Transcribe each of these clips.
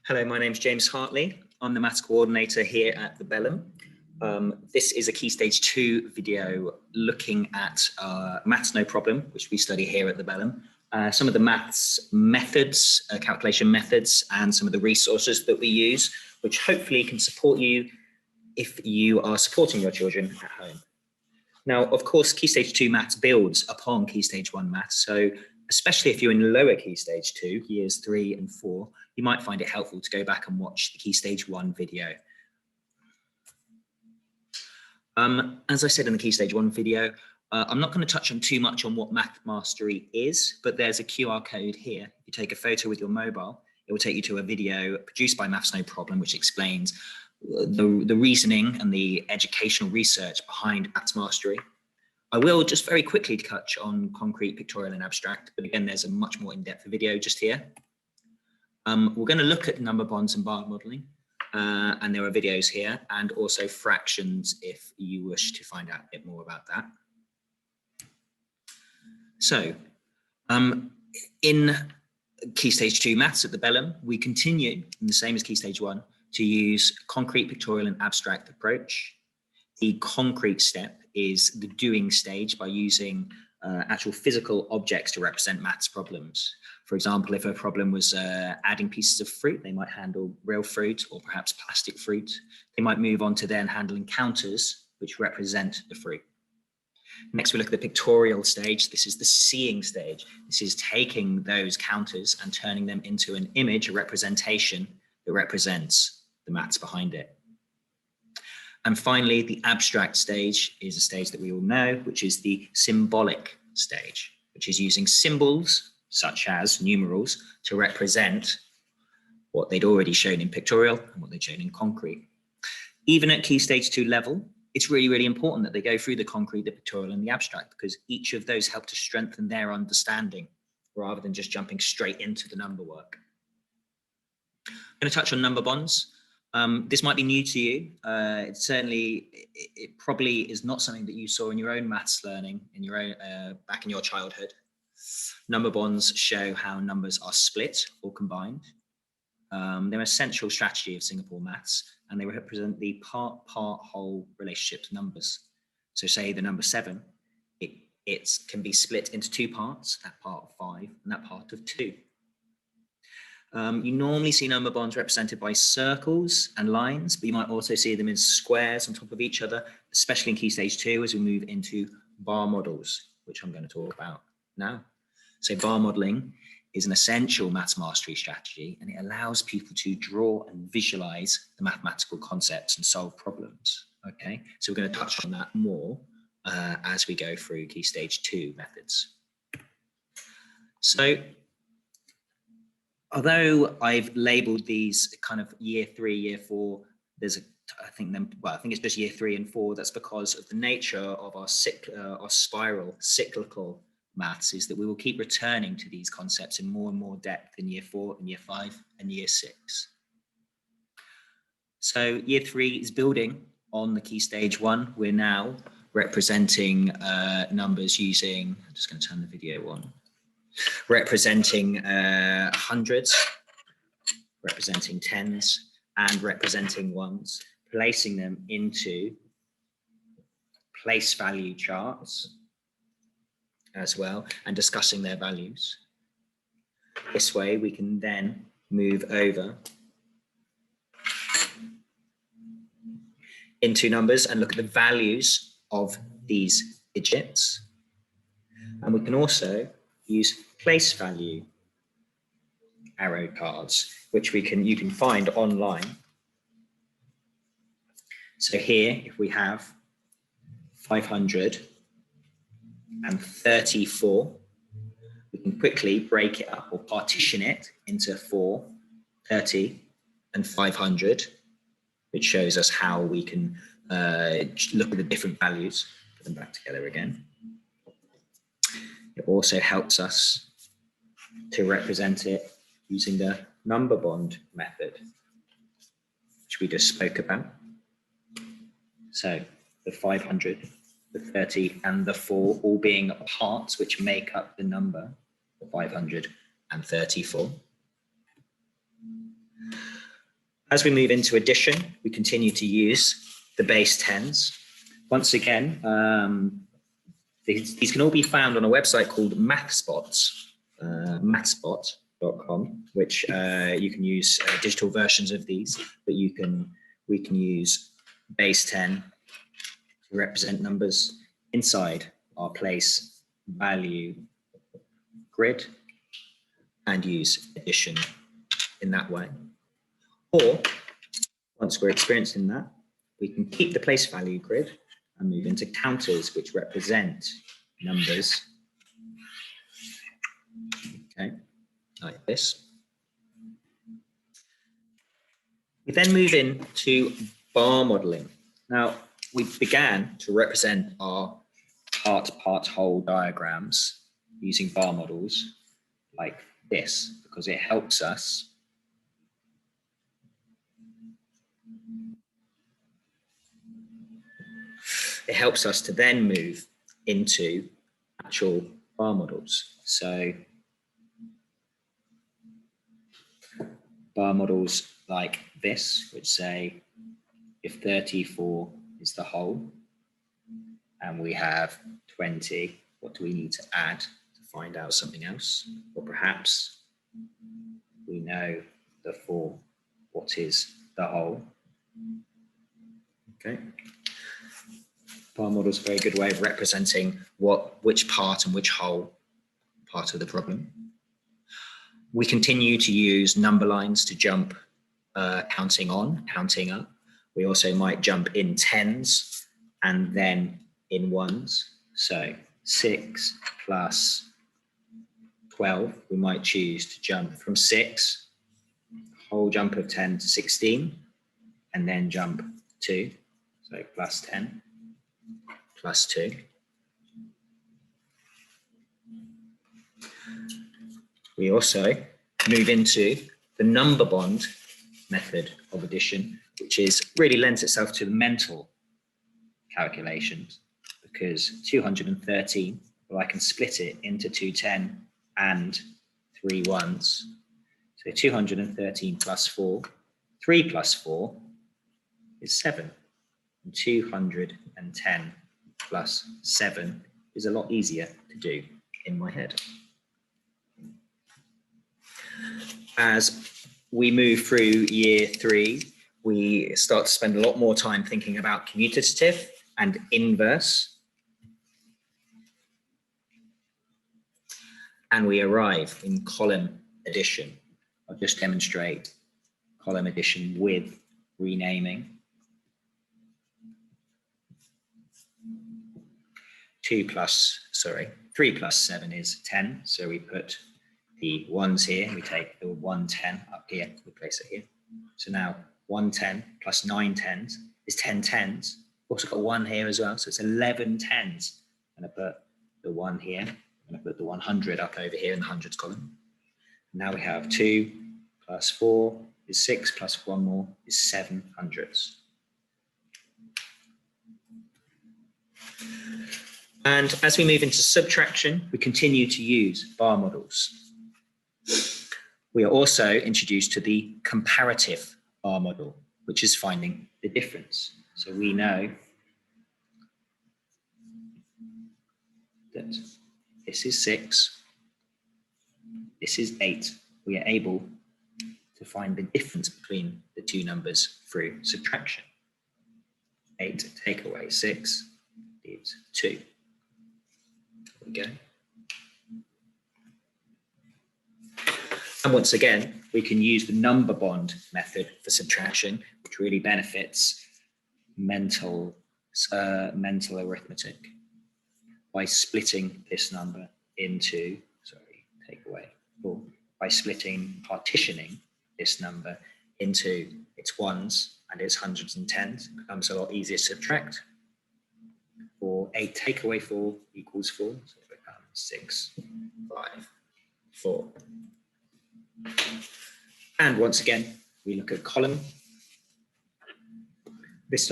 Hello, my name's James Hartley. I'm the maths coordinator here at the Bellum. This is a Key Stage 2 video looking at Maths No Problem, which we study here at the Bellum. Some of the maths methods, calculation methods, and some of the resources that we use, which hopefully can support you if you are supporting your children at home. Now, of course, Key Stage 2 maths builds upon Key Stage 1 maths. So especially if you're in lower Key Stage 2, years 3 and 4, you might find it helpful to go back and watch the Key Stage 1 video. As I said in the Key Stage 1 video, I'm not going to touch on too much on what Math Mastery is, but there's a QR code here. If you take a photo with your mobile, it will take you to a video produced by Maths No Problem, which explains the reasoning and the educational research behind Maths Mastery. I will just very quickly touch on concrete, pictorial, and abstract, but again, there's a much more in-depth video just here. We're going to look at number bonds and bar modeling, and there are videos here, and also fractions if you wish to find out a bit more about that. So, in Key Stage 2 maths at the Bellum, we continue, in the same as Key Stage 1, to use concrete, pictorial, and abstract approach. The concrete step is the doing stage by using actual physical objects to represent maths problems. For example, if a problem was adding pieces of fruit, they might handle real fruit or perhaps plastic fruit. They might move on to then handling counters, which represent the fruit. Next, we look at the pictorial stage. This is the seeing stage. This is taking those counters and turning them into an image, a representation that represents the maths behind it. And finally, the abstract stage is a stage that we all know, which is the symbolic stage, which is using symbols such as numerals to represent what they'd already shown in pictorial and what they'd shown in concrete. Even at Key Stage 2 level, it's really, really important that they go through the concrete, the pictorial, and the abstract, because each of those help to strengthen their understanding rather than just jumping straight into the number work. I'm going to touch on number bonds. This might be new to you. It probably is not something that you saw in your own maths learning in your own back in your childhood. Number bonds show how numbers are split or combined. They're a central strategy of Singapore maths, and they represent the part-whole relationship to numbers. So say the number 7, it can be split into two parts, that part of 5 and that part of 2. You normally see number bonds represented by circles and lines, but you might also see them in squares on top of each other, especially in Key Stage 2 as we move into bar models, which I'm going to talk about now. So bar modeling is an essential maths mastery strategy, and it allows people to draw and visualize the mathematical concepts and solve problems. Okay, so we're going to touch on that more as we go through Key Stage 2 methods. So, although I've labeled these kind of year 3, year 4, I think it's just year 3 and 4. That's because of the nature of our cyclical maths is that we will keep returning to these concepts in more and more depth in year 4 and year 5 and year 6. So year 3 is building on the Key Stage 1. We're now representing numbers using, I'm just going to turn the video on. Representing hundreds, representing tens, and representing ones, placing them into place value charts as well, and discussing their values. This way we can then move over into numbers and look at the values of these digits. And we can also use place value arrow cards, which you can find online. So here, if we have 534, we can quickly break it up or partition it into 4, 30, and 500, which shows us how we can look at the different values, put them back together again. It also helps us to represent it using the number bond method, which we just spoke about. So the 500, the 30, and the 4 all being parts which make up the number 534. As we move into addition, we continue to use the base 10s. Once again, these can all be found on a website called mathspot.com, which you can use digital versions of these, but we can use base 10 to represent numbers inside our place value grid and use addition in that way. Or once we're experienced in that, we can keep the place value grid and move into counters, which represent numbers, okay, like this. We then move into bar modeling. Now, we began to represent our part-whole diagrams using bar models like this, because it helps us to then move into actual bar models. So bar models like this, which say if 34 is the whole and we have 20, what do we need to add to find out something else? Or perhaps we know the 4, what is the whole? Okay. Bar model is a very good way of representing which part and which whole part of the problem. We continue to use number lines to jump counting on, counting up. We also might jump in 10s and then in 1s. So 6 plus 12, we might choose to jump from 6, whole jump of 10 to 16, and then jump 2, so plus 10, plus 2. We also move into the number bond method of addition, which really lends itself to the mental calculations, because 213, well, I can split it into 210 and 3 1s. So 213 plus 4, 3 plus 4 is 7. And 210 plus 7 is a lot easier to do in my head. As we move through year 3, we start to spend a lot more time thinking about commutative and inverse. And we arrive in column addition. I'll just demonstrate column addition with renaming. 3 plus 7 is 10. So we put the 1s here, we take the 110 up here, we place it here. So now 110 plus 9 10s is 10 10s. We've also got 1 here as well, so it's 11 10s. I'm going to put the 1 here, I'm going to put the 100 up over here in the hundreds column. Now we have 2 plus 4 is 6, plus 1 more is 7 hundreds. And as we move into subtraction, we continue to use bar models. We are also introduced to the comparative bar model, which is finding the difference. So we know that this is 6, this is 8. We are able to find the difference between the two numbers through subtraction. 8 take away 6 leaves 2. There we go. And once again, we can use the number bond method for subtraction, which really benefits mental arithmetic by splitting this number into, partitioning this number into its 1s and its hundreds and 10s. It becomes a lot easier to subtract. 8 take away 4 equals 4, so it becomes 6, 5, 4. And once again, we look at column, this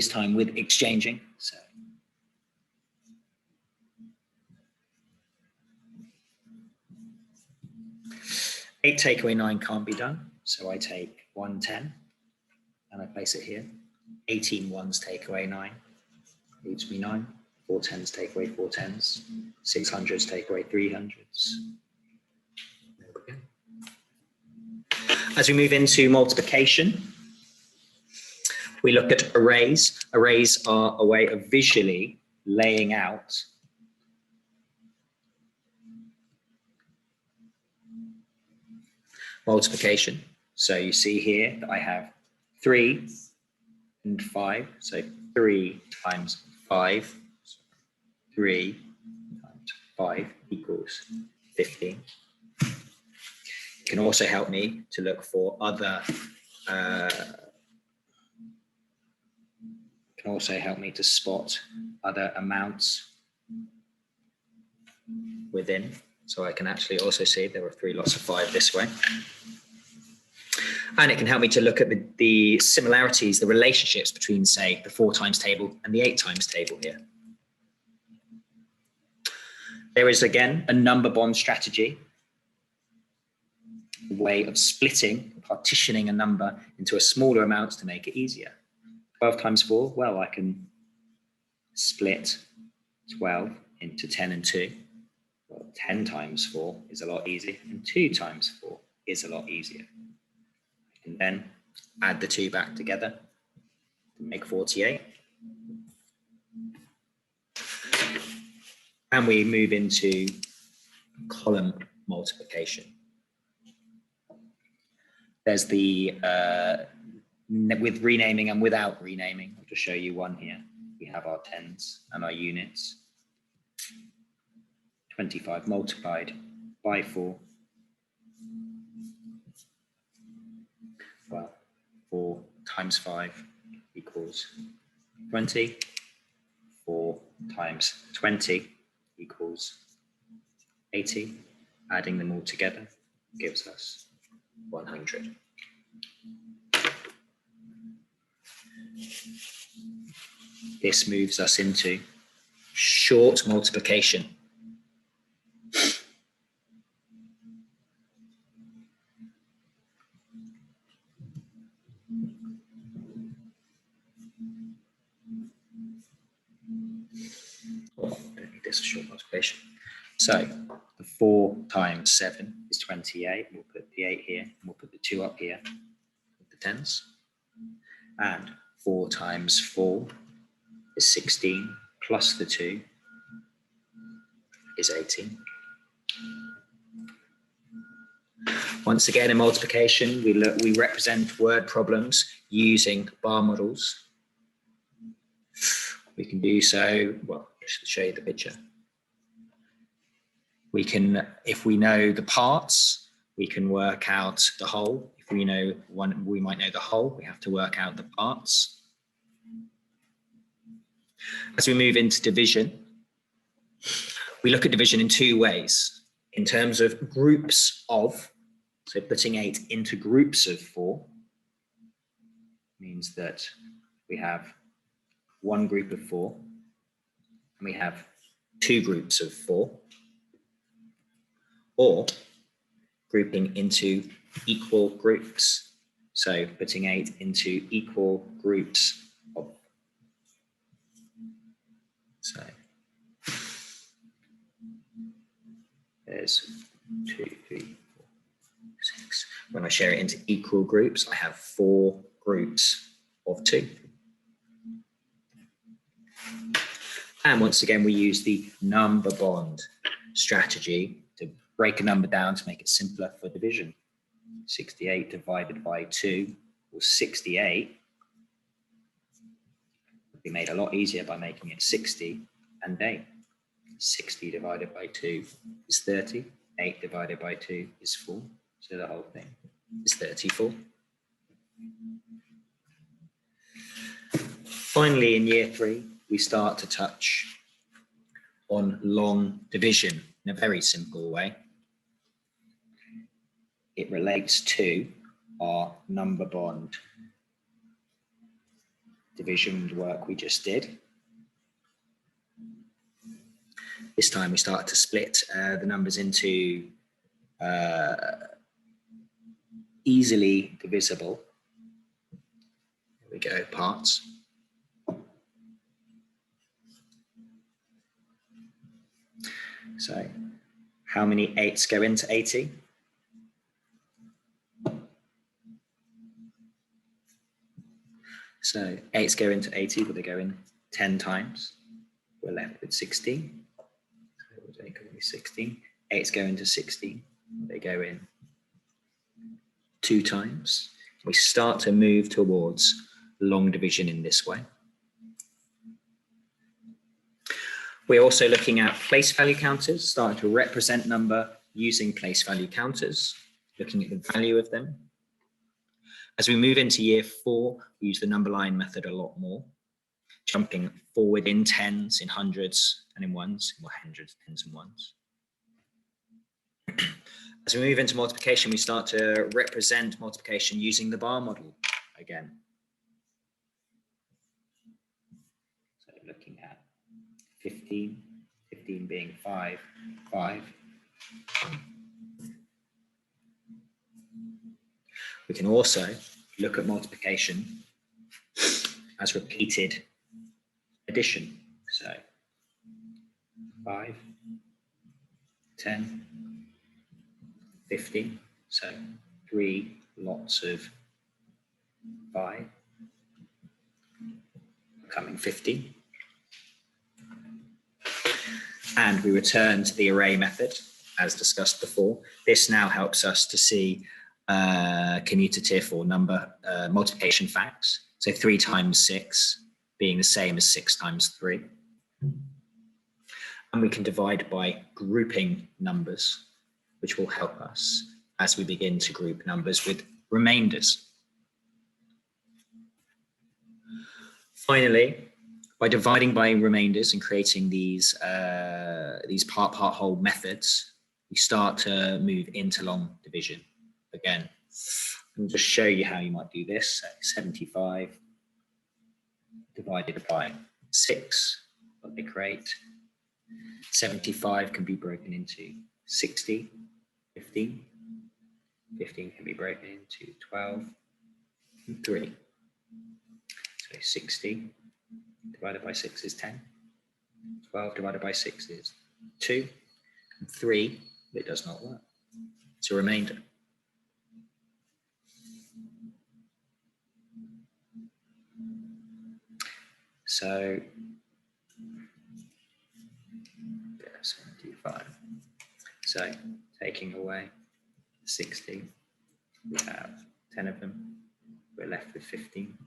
time with exchanging. So 8 take away 9 can't be done. So I take 110 and I place it here. 18 ones take away 9, leaves me 9. 4 tens take away 4 tens. 600s take away 300s. There we go. As we move into multiplication, we look at arrays. Arrays are a way of visually laying out multiplication. So you see here that I have 3 and 5. So 3 times 5. 3 times 5 equals 15. It can also help me to look for other, can also help me to spot other amounts within. So I can actually also see there are 3 lots of 5 this way. And it can help me to look at the similarities, the relationships between, say, the 4 times table and the 8 times table here. There is, again, a number bond strategy, a way of splitting, partitioning a number into a smaller amounts to make it easier. 12 times 4, well, I can split 12 into 10 and 2. Well, 10 times 4 is a lot easier, and 2 times 4 is a lot easier. I can then add the 2 back together to make 48. And we move into column multiplication. There's the, with renaming and without renaming. I'll just show you one here. We have our tens and our units. 25 multiplied by 4. Well, 4 times 5 equals 20. 4 times 20 equals 80. Adding them all together gives us 100. This moves us into short multiplication. Oh, I don't need this for short multiplication. So the 4 times 7 is 28. We'll put the 8 here, and we'll put the 2 up here with the tens. And 4 times 4 is 16, plus the 2 is 18. Once again, in multiplication, we represent word problems using bar models. We can do so, well, just to show you the picture. We can, if we know the parts, we can work out the whole. If we know one, we might know the whole, we have to work out the parts. As we move into division, we look at division in 2 ways. In terms of groups of, so putting 8 into groups of 4 means that we have 1 group of 4 and we have 2 groups of 4, or grouping into equal groups. So putting 8 into equal groups of. So there's 2, 3, 4, 6. When I share it into equal groups, I have 4 groups of 2. And once again, we use the number bond strategy to break a number down to make it simpler for division. 68 divided by 2 was 68. Would be made a lot easier by making it 60 and 8. 60 divided by 2 is 30. 8 divided by 2 is 4. So the whole thing is 34. Finally, in year 3, we start to touch on long division in a very simple way. It relates to our number bond division work we just did. This time we start to split the numbers into easily divisible, here we go, parts. So how many 8s go into 80? So 8s go into 80, but they go in 10 times. We're left with 16. So we'll take away 16. 8s go into 16. They go in 2 times. We start to move towards long division in this way. We're also looking at place value counters, starting to represent number using place value counters, looking at the value of them. As we move into year 4, we use the number line method a lot more, jumping forward in 10s, in hundreds, and in ones, well, hundreds, tens, and ones. As we move into multiplication, we start to represent multiplication using the bar model again. So looking at 15, 15 being 5, 5. We can also look at multiplication as repeated addition. So 5, 10, 15. So 3 lots of 5 becoming 50. And we return to the array method as discussed before. This now helps us to see commutative or number multiplication facts. So 3 times 6 being the same as 6 times 3. And we can divide by grouping numbers, which will help us as we begin to group numbers with remainders. Finally, by dividing by remainders and creating these part-whole methods, we start to move into long division. Again, I'll just show you how you might do this. So 75 divided by 6, what they create. 75 can be broken into 60, 15. 15 can be broken into 12, and 3. So 60 divided by 6 is 10. 12 divided by 6 is 2. And 3, it does not work. It's a remainder. So 75. So taking away 60, we have 10 of them. We're left with 15.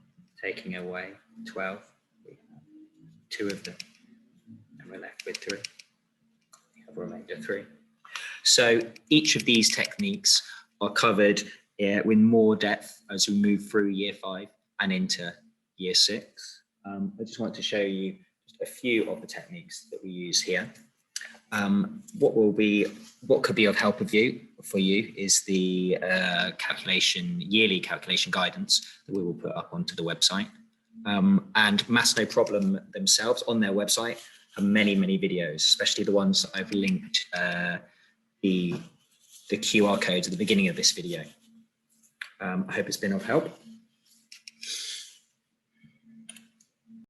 Taking away 12, we have 2 of them. And we're left with 3. We have a remainder 3. So each of these techniques are covered with more depth as we move through year 5 and into year 6. I just want to show you just a few of the techniques that we use here. What could be of help for you is the yearly calculation guidance that we will put up onto the website. And Maths No Problem themselves on their website have many videos, especially the ones that I've linked the QR codes at the beginning of this video. I hope it's been of help.